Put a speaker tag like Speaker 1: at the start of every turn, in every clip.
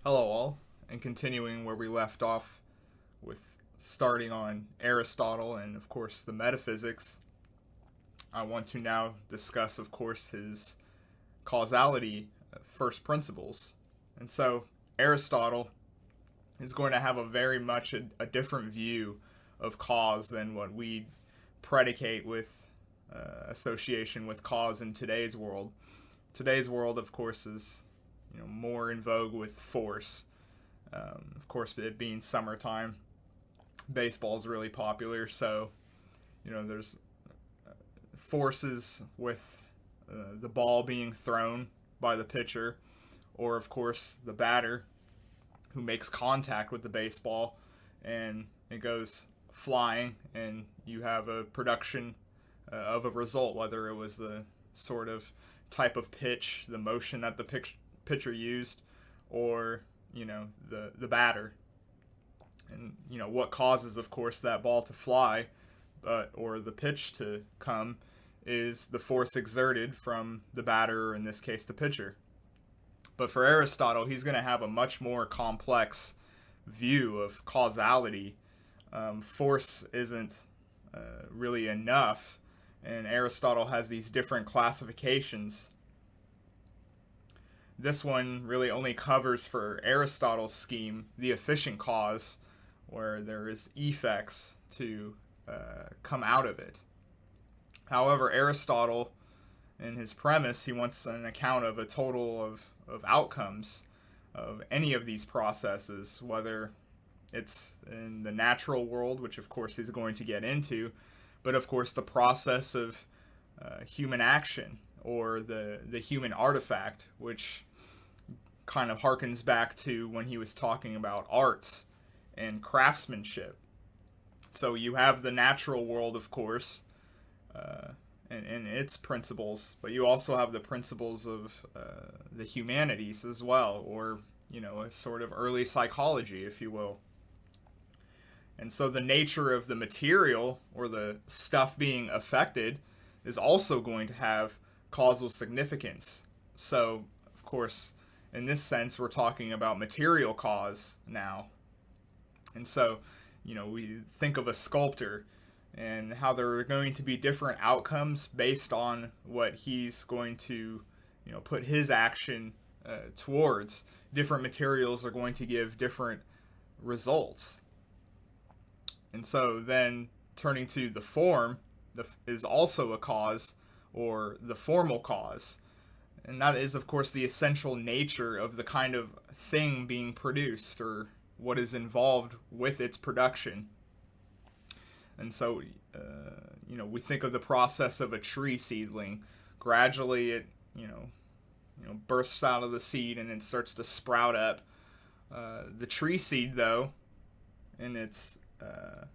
Speaker 1: Hello, all, and continuing where we left off with starting on Aristotle and, of course, the Metaphysics, I want to now discuss, of course, his causality first principles. And so, Aristotle is going to have a very much a different view of cause than what we predicate with association with cause in today's world. Today's world, of course, is more in vogue with force. Of course, it being summertime, baseball is really popular. So, there's forces with the ball being thrown by the pitcher, or of course the batter who makes contact with the baseball and it goes flying, and you have a production of a result, whether it was the sort of type of pitch, the motion that the pitcher used, or the batter, and what causes, of course, that ball to fly, or the pitch to come, is the force exerted from the batter, or in this case the pitcher. But for Aristotle, he's going to have a much more complex view of causality. Force isn't really enough, and Aristotle has these different classifications. This one really only covers, for Aristotle's scheme, the efficient cause, where there is effects to come out of it. However, Aristotle, in his premise, he wants an account of a total of outcomes of any of these processes, whether it's in the natural world, which of course he's going to get into, but of course the process of human action, or the human artifact, which kind of harkens back to when he was talking about arts and craftsmanship. So you have the natural world, of course, and its principles, but you also have the principles of the humanities as well, or a sort of early psychology, if you will. And so the nature of the material, or the stuff being affected, is also going to have causal significance. So, of course, in this sense, we're talking about material cause now. And so, we think of a sculptor and how there are going to be different outcomes based on what he's going to, put his action towards. Different materials are going to give different results. And so then turning to the form is also a cause, or the formal cause. And that is, of course, the essential nature of the kind of thing being produced, or what is involved with its production. And so, we think of the process of a tree seedling. Gradually, it, bursts out of the seed and it starts to sprout up. The tree seed, though, in its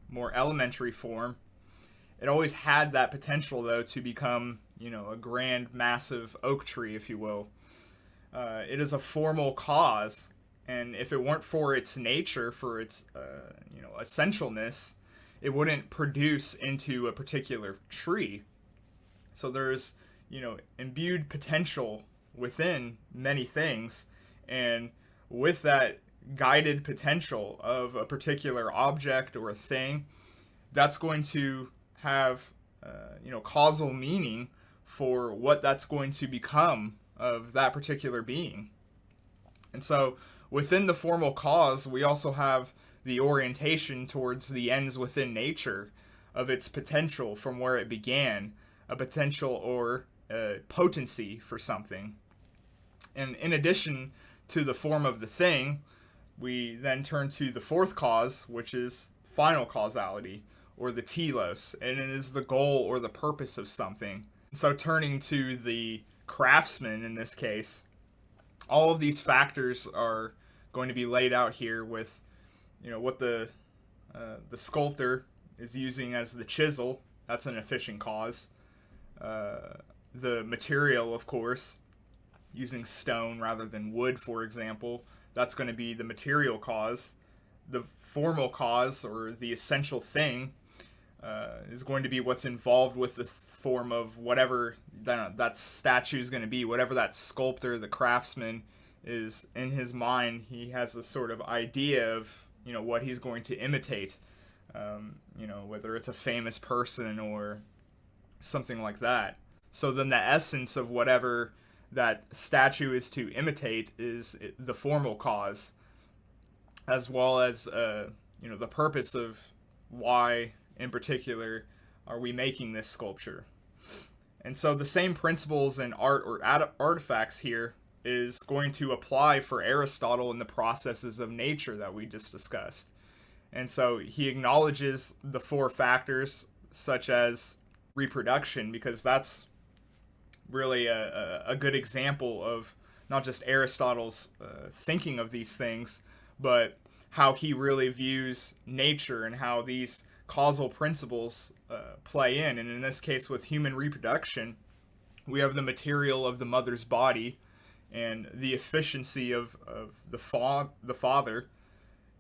Speaker 1: more elementary form, it always had that potential, though, to become, a grand, massive oak tree, if you will. It is a formal cause, and if it weren't for its nature, for its, essentialness, it wouldn't produce into a particular tree. So there's, imbued potential within many things, and with that guided potential of a particular object or a thing, that's going to have causal meaning for what that's going to become of that particular being. And so within the formal cause, we also have the orientation towards the ends within nature of its potential from where it began, a potential or a potency for something. And in addition to the form of the thing, we then turn to the fourth cause, which is final causality, or the telos, and it is the goal or the purpose of something. So turning to the craftsman in this case, all of these factors are going to be laid out here with, what the sculptor is using as the chisel. That's an efficient cause. The material, of course, using stone rather than wood, for example, that's going to be the material cause. The formal cause, or the essential thing, is going to be what's involved with the form of whatever that statue is going to be, whatever that sculptor, the craftsman, is in his mind, he has a sort of idea of, what he's going to imitate, whether it's a famous person or something like that. So then the essence of whatever that statue is to imitate is the formal cause, as well as the purpose of why in particular are we making this sculpture. And so the same principles in art or artifacts here is going to apply for Aristotle in the processes of nature that we just discussed. And so he acknowledges the four factors, such as reproduction, because that's really a good example of not just Aristotle's thinking of these things, but how he really views nature and how these causal principles play in. And in this case, with human reproduction, we have the material of the mother's body and the efficiency of the father,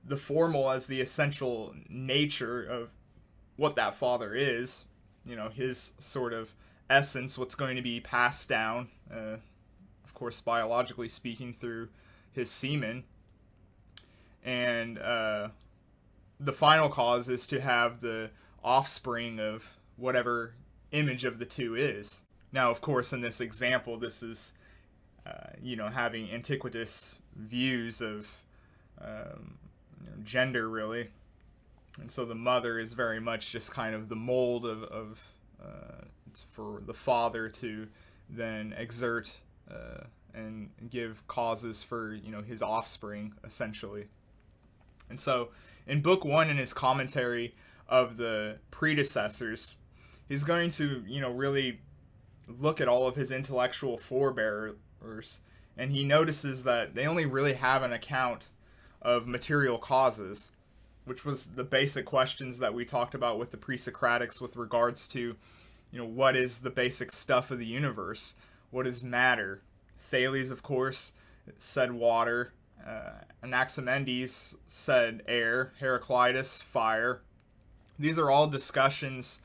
Speaker 1: the formal as the essential nature of what that father is, his sort of essence, what's going to be passed down, of course, biologically speaking, through his semen. And the final cause is to have the offspring of whatever image of the two is. Now, of course, in this example, this is, having antiquitous views of gender, really. And so the mother is very much just kind of the mold of for the father to then exert and give causes for, his offspring, essentially. And so in Book 1, in his commentary of the predecessors, he's going to, really look at all of his intellectual forebears, and he notices that they only really have an account of material causes, which was the basic questions that we talked about with the pre-Socratics with regards to, what is the basic stuff of the universe? What is matter? Thales, of course, said water. Anaximenes said air. Heraclitus, fire. These are all discussions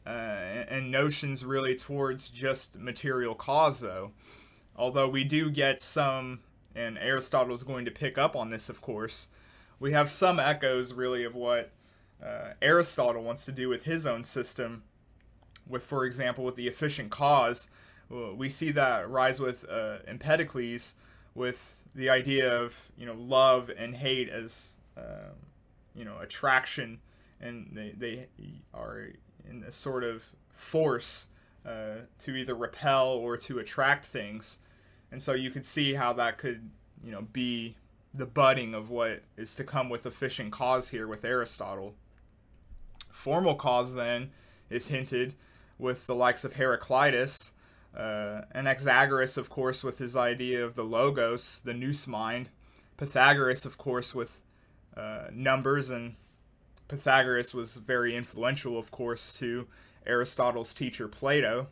Speaker 1: and notions really towards just material cause, though. Although we do get some, and Aristotle is going to pick up on this, of course, we have some echoes really of what Aristotle wants to do with his own system. With, for example, with the efficient cause, we see that rise with Empedocles, with the idea of love and hate as attraction, and they are in a sort of force to either repel or to attract things. And so you could see how that could be the budding of what is to come with efficient cause here with Aristotle. Formal cause then is hinted with the likes of Heraclitus, Anaxagoras, of course, with his idea of the logos, the nous mind, Pythagoras, of course, with numbers, and Pythagoras was very influential, of course, to Aristotle's teacher Plato.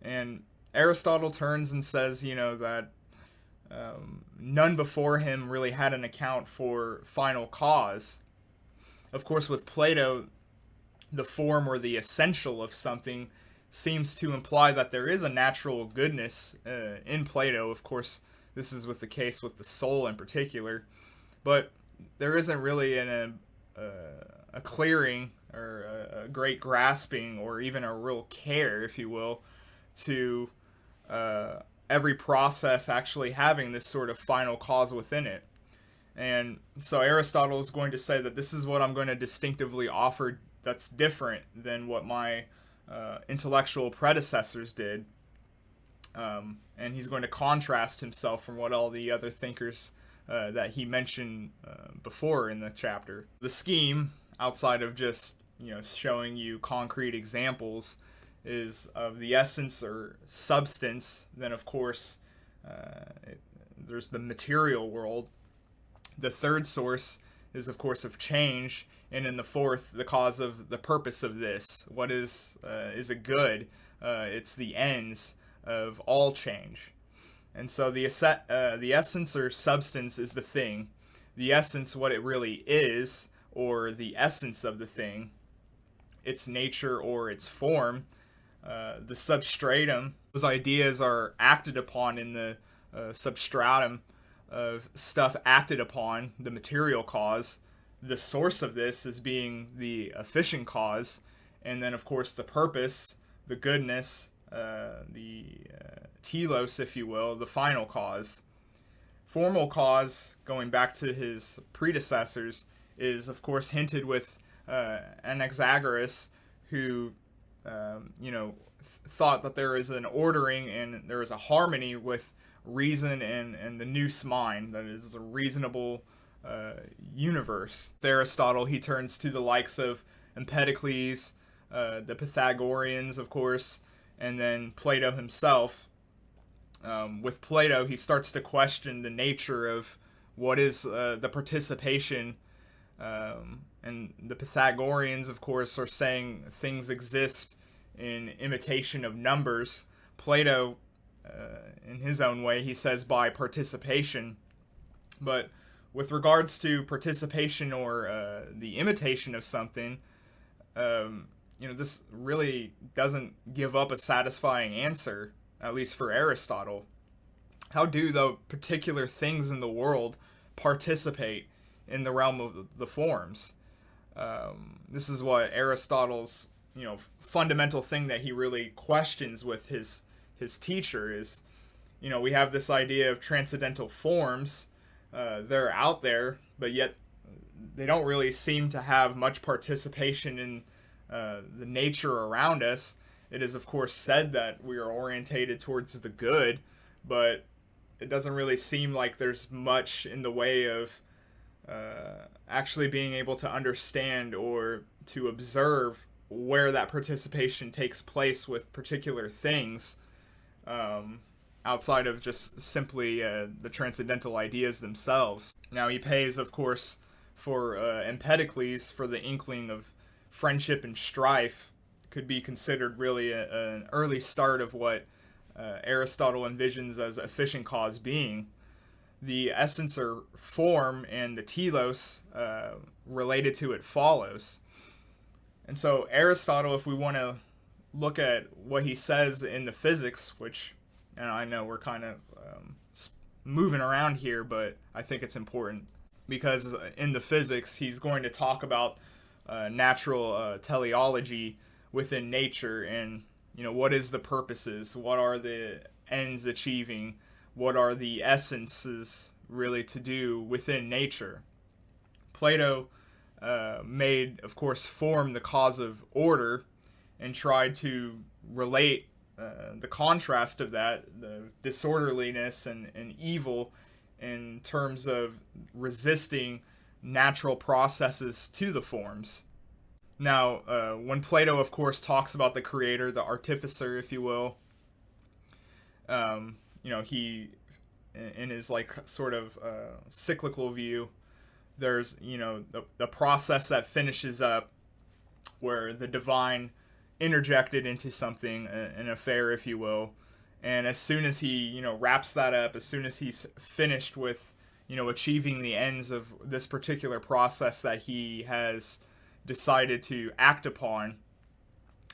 Speaker 1: And Aristotle turns and says, that none before him really had an account for final cause. Of course, with Plato, the form or the essential of something seems to imply that there is a natural goodness in Plato. Of course, this is with the case with the soul in particular, but there isn't really a clearing or a great grasping or even a real care, if you will, to every process actually having this sort of final cause within it. And so Aristotle is going to say that this is what I'm going to distinctively offer that's different than what my intellectual predecessors did. And he's going to contrast himself from what all the other thinkers that he mentioned before in the chapter. The scheme, outside of just showing you concrete examples, is of the essence or substance. Then of course there's the material world. The third source is of course of change, and in the fourth, the cause of the purpose of this. What is a good? It's the ends of all change. And so the essence or substance is the thing. The essence, what it really is, or the essence of the thing, its nature or its form. The substratum, those ideas are acted upon in the substratum of stuff acted upon, the material cause, the source of this is being the efficient cause, and then of course the purpose, the goodness, the telos, if you will, the final cause. Formal cause, going back to his predecessors, is of course hinted with Anaxagoras, who thought that there is an ordering and there is a harmony with reason and the nous mind, that is a reasonable universe. With Aristotle, he turns to the likes of Empedocles, the Pythagoreans, of course, and then Plato himself. With Plato, he starts to question the nature of what is the participation, and the Pythagoreans, of course, are saying things exist in imitation of numbers. Plato, in his own way, he says by participation. But with regards to participation or the imitation of something, this really doesn't give up a satisfying answer, at least for Aristotle. How do the particular things in the world participate in the realm of the forms? This is what Aristotle's fundamental thing that he really questions with his teacher is, we have this idea of transcendental forms. They're out there, but yet they don't really seem to have much participation in the nature around us. It is, of course, said that we are orientated towards the good, but it doesn't really seem like there's much in the way of actually being able to understand or to observe where that participation takes place with particular things, outside of just simply the transcendental ideas themselves. Now, he pays, of course, for Empedocles for the inkling of friendship and strife. Could be considered really an early start of what Aristotle envisions as efficient cause being. The essence or form and the telos related to it follows. And so Aristotle, if we want to look at what he says in the Physics, which, and I know we're kind of moving around here, but I think it's important, because in the Physics he's going to talk about natural teleology within nature, and what is the purposes, what are the ends achieving, what are the essences really to do within nature. Plato made, of course, form the cause of order and tried to relate the contrast of that, the disorderliness and evil, in terms of resisting natural processes to the forms. Now, when Plato, of course, talks about the creator, the artificer, if you will, he, in his sort of cyclical view, there's the process that finishes up, where the divine interjected into something, an affair, if you will, and as soon as he wraps that up, as soon as he's finished with achieving the ends of this particular process that he has decided to act upon,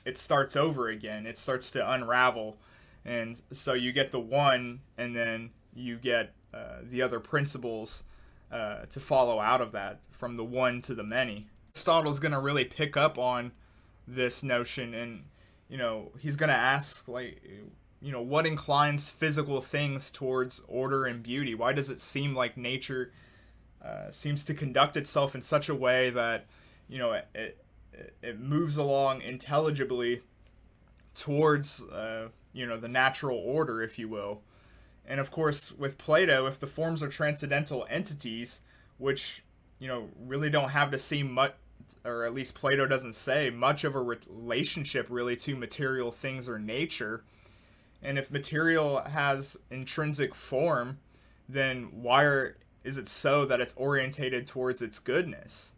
Speaker 1: it starts over again. It starts to unravel, and so you get the one, and then you get the other principles to follow out of that, from the one to the many. Aristotle's going to really pick up on this notion, and he's going to ask, what inclines physical things towards order and beauty? Why does it seem like nature seems to conduct itself in such a way that it moves along intelligibly towards the natural order, if you will? And of course, with Plato, if the forms are transcendental entities, which really don't have to seem much, or at least Plato doesn't say much of a relationship really to material things or nature, and if material has intrinsic form, then why is it so that it's orientated towards its goodness?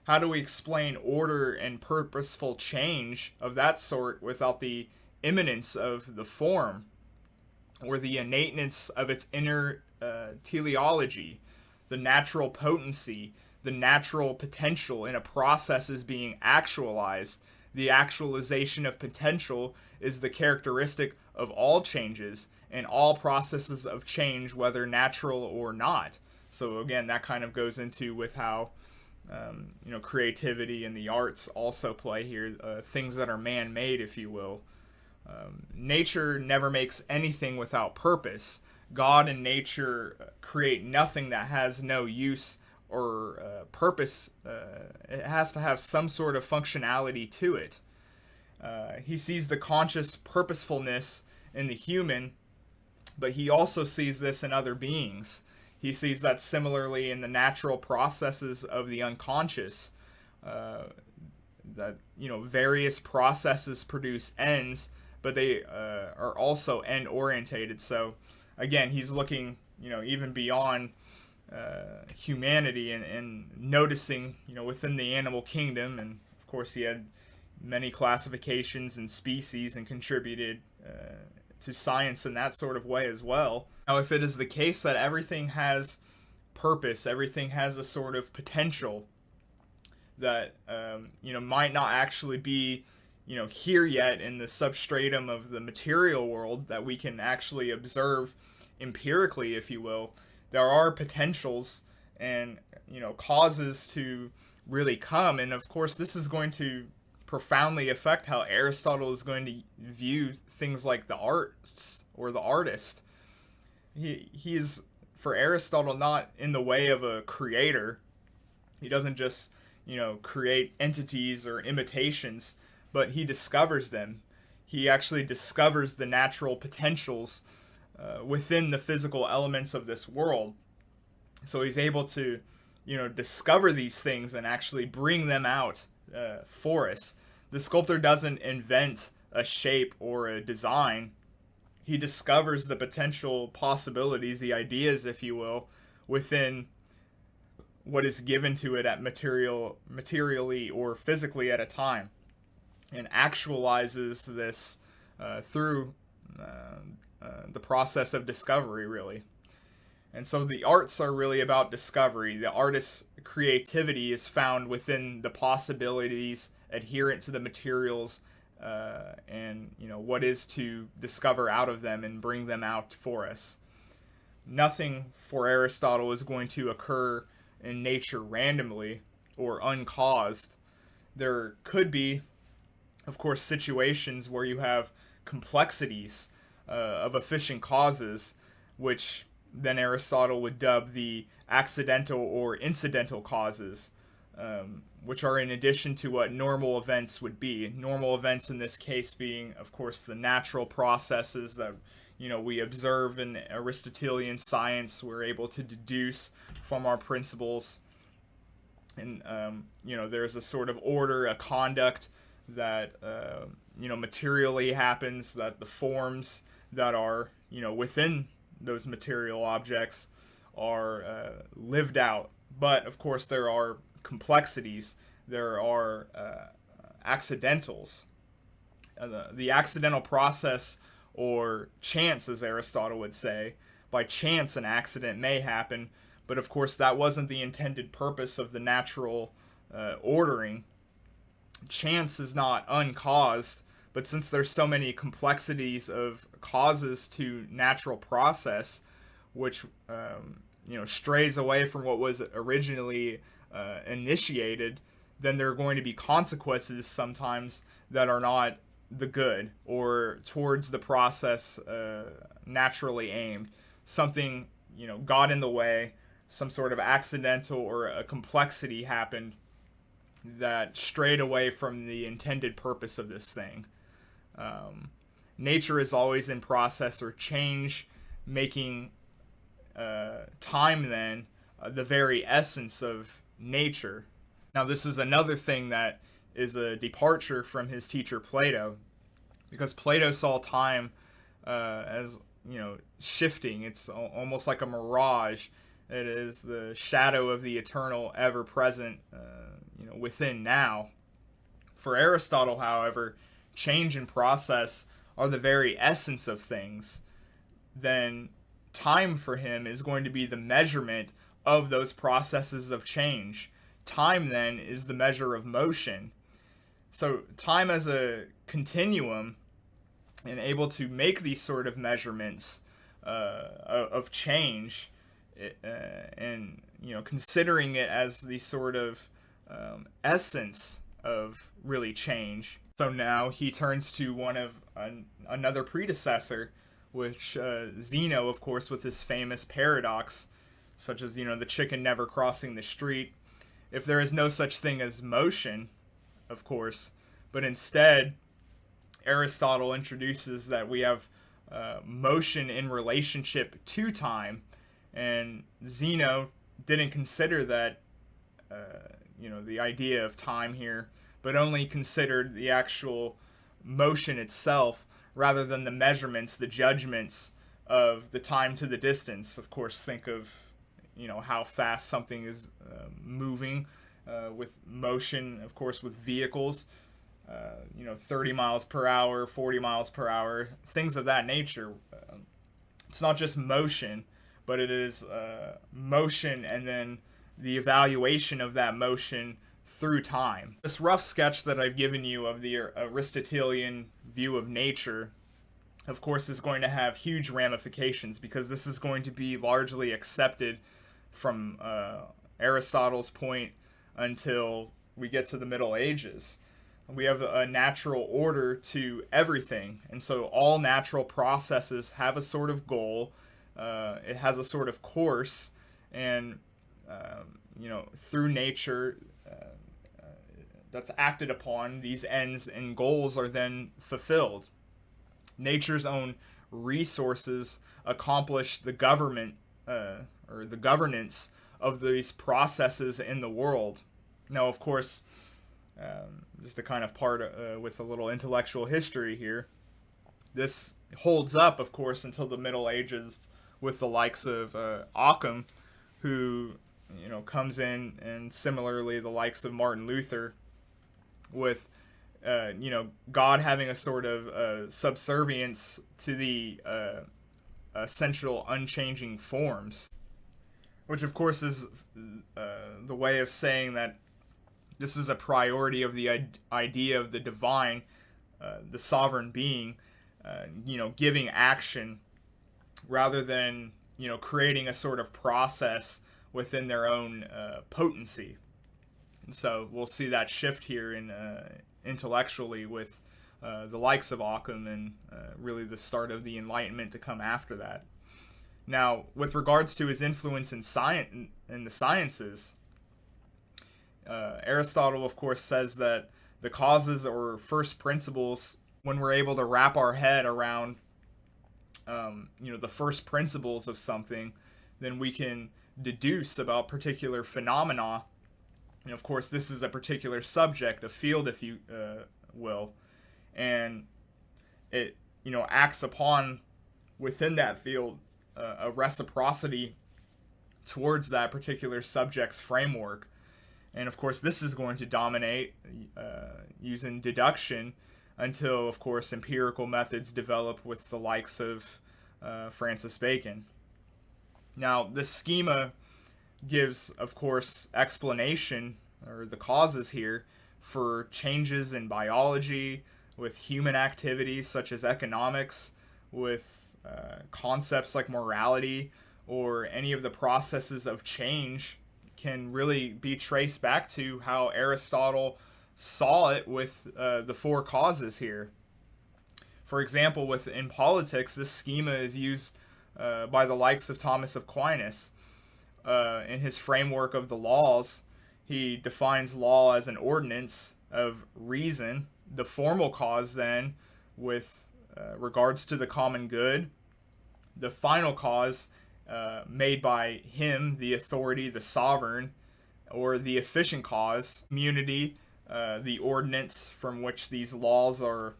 Speaker 1: How do we explain order and purposeful change of that sort without the immanence of the form, or the innateness of its inner teleology, the natural potency, the natural potential in a process is being actualized? The actualization of potential is the characteristic of all changes, in all processes of change, whether natural or not. So again, that kind of goes into with how creativity and the arts also play here, things that are man-made, if you will. Nature never makes anything without purpose. God and nature create nothing that has no use or purpose. It has to have some sort of functionality to it. He sees the conscious purposefulness in the human, but he also sees this in other beings. He sees that similarly in the natural processes of the unconscious. That various processes produce ends, but they are also end orientated. So again, he's looking even beyond humanity and noticing within the animal kingdom, and of course he had many classifications and species and contributed to science in that sort of way as well. Now, if it is the case that everything has purpose, everything has a sort of potential that might not actually be here yet in the substratum of the material world that we can actually observe empirically, if you will, there are potentials and causes to really come. And of course this is going to profoundly affect how Aristotle is going to view things like the arts or the artist. He's, for Aristotle, not in the way of a creator. He doesn't just create entities or imitations, but he discovers them. He actually discovers the natural potentials within the physical elements of this world. So he's able to discover these things and actually bring them out for us. The sculptor doesn't invent a shape or a design. He discovers the potential possibilities, the ideas, if you will, within what is given to it at materially or physically at a time, and actualizes this through the process of discovery, really. And so the arts are really about discovery. The artist's creativity is found within the possibilities adherent to the materials and what is to discover out of them and bring them out for us. Nothing for Aristotle is going to occur in nature randomly or uncaused. There could be, of course, situations where you have complexities of efficient causes, which then Aristotle would dub the accidental or incidental causes, which are in addition to what normal events would be. Normal events in this case being, of course, the natural processes that we observe in Aristotelian science. We're able to deduce from our principles, and there's a sort of order, a conduct that materially happens, that the forms that are within those material objects are lived out. But of course there are complexities, there are accidentals. The accidental process, or chance as Aristotle would say, by chance an accident may happen, but of course that wasn't the intended purpose of the natural ordering. Chance is not uncaused, but since there's so many complexities of causes to natural process, which strays away from what was originally initiated, then there are going to be consequences sometimes that are not the good or towards the process naturally aimed. Something got in the way, some sort of accidental or a complexity happened that strayed away from the intended purpose of this thing. Nature is always in process or change, making time then the very essence of nature. Now this is another thing that is a departure from his teacher Plato, because Plato saw time as shifting. It's almost like a mirage. It is the shadow of the eternal, ever present within now. For Aristotle, however, change and process are the very essence of things. Then time for him is going to be the measurement of those processes of change. Time then is the measure of motion. So time as a continuum and able to make these sort of measurements of change, and considering it as the sort of essence of really change. So now he turns to one of another predecessor, which Zeno, of course, with his famous paradox, such as the chicken never crossing the street. If there is no such thing as motion, of course, but instead Aristotle introduces that we have motion in relationship to time, and Zeno didn't consider that the idea of time here, but only considered the actual motion itself rather than the measurements, the judgments of the time to the distance. Of course, think of how fast something is moving with motion, of course, with vehicles. 30 miles per hour, 40 miles per hour, things of that nature. It's not just motion, but it is motion and then the evaluation of that motion through time. This rough sketch that I've given you of the Aristotelian view of nature, of course, is going to have huge ramifications, because this is going to be largely accepted from Aristotle's point until we get to the Middle Ages. We have a natural order to everything, and so all natural processes have a sort of goal. It has a sort of course, and through nature that's acted upon, these ends and goals are then fulfilled. Nature's own resources accomplish the government or the governance of these processes in the world. Now, of course, just a kind of part with a little intellectual history here, this holds up, of course, until the Middle Ages with the likes of Occam, who comes in, and similarly the likes of Martin Luther, with God having a sort of subservience to the essential unchanging forms, which of course is the way of saying that this is a priority of the idea of the divine, the sovereign being, giving action rather than creating a sort of process within their own potency. And so we'll see that shift here in intellectually with the likes of Occam, and really the start of the Enlightenment to come after that. Now, with regards to his influence in science, in the sciences, Aristotle, of course, says that the causes or first principles, when we're able to wrap our head around the first principles of something, then we can deduce about particular phenomena. And of course, this is a particular subject, a field, if you will, and it acts upon within that field a reciprocity towards that particular subject's framework. And of course, this is going to dominate using deduction until, of course, empirical methods develop with the likes of Francis Bacon. Now, this schema gives, of course, explanation, or the causes here, for changes in biology, with human activities such as economics, with concepts like morality, or any of the processes of change can really be traced back to how Aristotle saw it with the four causes here. For example, in politics, this schema is used by the likes of Thomas of Aquinas. In his framework of the laws, he defines law as an ordinance of reason. The formal cause, then, with regards to the common good. The final cause made by him, the authority, the sovereign, or the efficient cause, community, the ordinance from which these laws are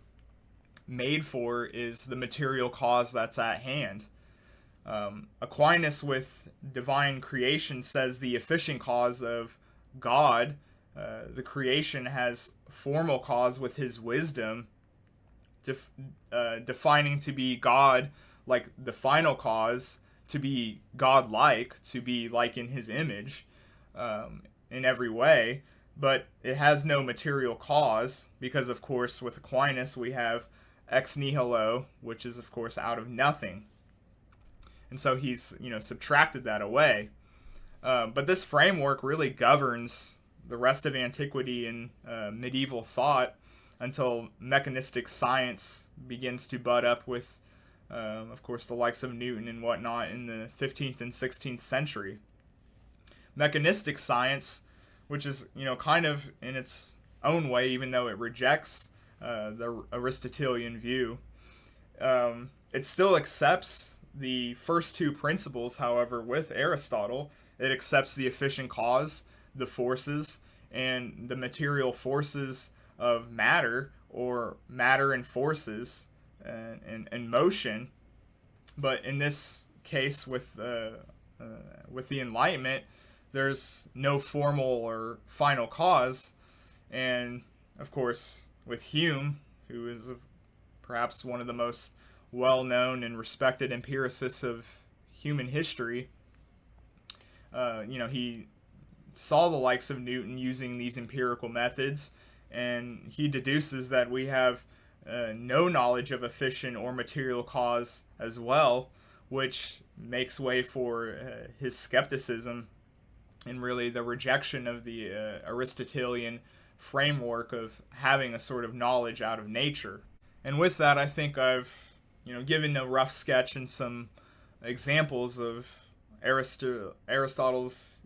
Speaker 1: made for, is the material cause that's at hand. Aquinas, with divine creation, says the efficient cause of God, the creation, has formal cause with his wisdom, defining to be God like the final cause, to be God-like, to be like in his image in every way, but it has no material cause, because of course with Aquinas we have ex nihilo, which is of course out of nothing. And so he's, subtracted that away. But this framework really governs the rest of antiquity and medieval thought until mechanistic science begins to bud up with, of course, the likes of Newton and whatnot in the 15th and 16th century. Mechanistic science, which is, kind of in its own way, even though it rejects the Aristotelian view, it still accepts the first two principles. However, with Aristotle, it accepts the efficient cause, the forces, and the material forces of matter, or matter and forces and motion. But in this case, with the Enlightenment, there's no formal or final cause. And of course, with Hume, who is perhaps one of the most well-known and respected empiricists of human history, he saw the likes of Newton using these empirical methods, and he deduces that we have no knowledge of efficient or material cause as well, which makes way for his skepticism and really the rejection of the Aristotelian framework of having a sort of knowledge out of nature. And with that, I think I've given a rough sketch and some examples of Aristotle's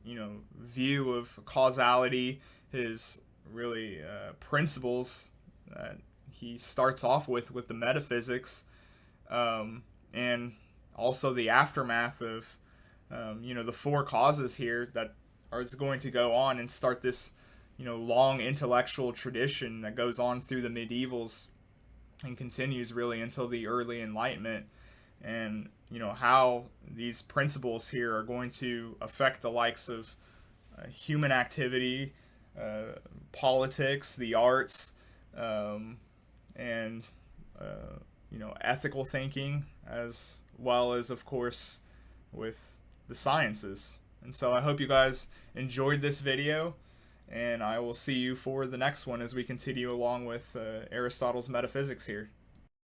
Speaker 1: view of causality, his really principles that he starts off with the metaphysics, and also the aftermath of the four causes here that is going to go on and start this long intellectual tradition that goes on through the medievals and continues really until the early Enlightenment, and how these principles here are going to affect the likes of human activity, politics, the arts, and ethical thinking, as well as, of course, with the sciences. And so I hope you guys enjoyed this video, and I will see you for the next one as we continue along with Aristotle's metaphysics here.